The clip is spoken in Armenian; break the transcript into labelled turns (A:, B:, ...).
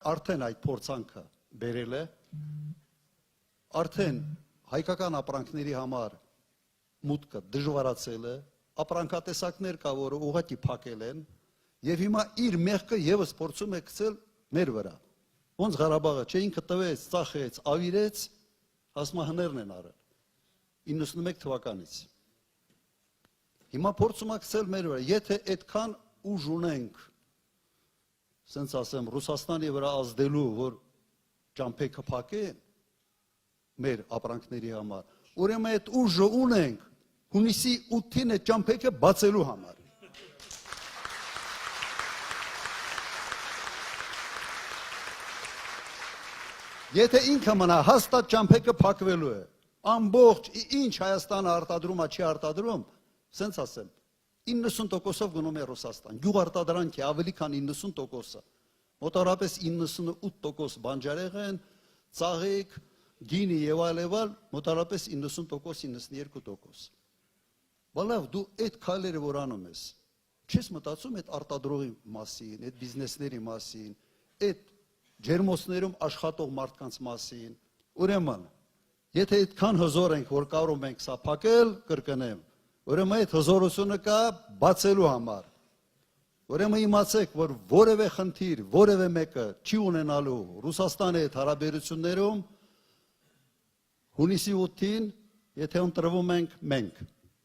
A: Արդեն այդ փորձանքը բերել է, արդեն հայկական ապրանքների համար մուտքը դժվարացել է, ապրանքատեսակներ կա, որը ուղղակի փակել են, եւ հիմա իր մեղքը եւս փորձում է գցել մեր վրա։ Ոնց Ղարաբաղը չէ ինքը տվեց, ծախեց, ավիրեց, հասմահներն են արել 91 թվականից։ Հիմա փորձում է գցել մեր վրա, եթե այդքան ուժ ունենք, ասենց ասեմ, Ռուսաստանի վրա ազդելու, որ ճամփեքը փակեն մեր ապրանքների համար, ուրեմն այդ ուժը ունենք հունիսի 8-ին այդ ճամփեքը բացելու համար։ Եթե ինքը մնա հաստատ ճամփեքը փակվելու է, ամբողջ ինչ Հայաստանը արտադրում է, չի արտադրում, ասենց ասեմ, 90%-ով գնում է Ռուսաստան, գյուղարտադրանքի ավելի քան 90%-ը, մոտավորապես 98% բանջարեղեն, ծաղիկ, գինի եւ այլ, մոտավորապես 90%-92%։ Բալավ դու այդ քայլերը որ անում ես, չես մտածում այդ արտադրողի մասին, այդ բիզնեսների մասին, այդ ջերմոցներում աշխատող մարդկանց մասին, ուրեմն, եթե այդքան հզոր ենք, որ կարող ենք սա փակել, կրկնեմ, ուրեմն այդ հզորությունը կա բացելու համար։ Ուրեմն իմացեք, որ որևէ խնդիր, որևէ մեկը չի ունենալու Ռուսաստանի հետ հարաբերություններում հունիսի 8-ին, եթե ընտրվում ենք մենք։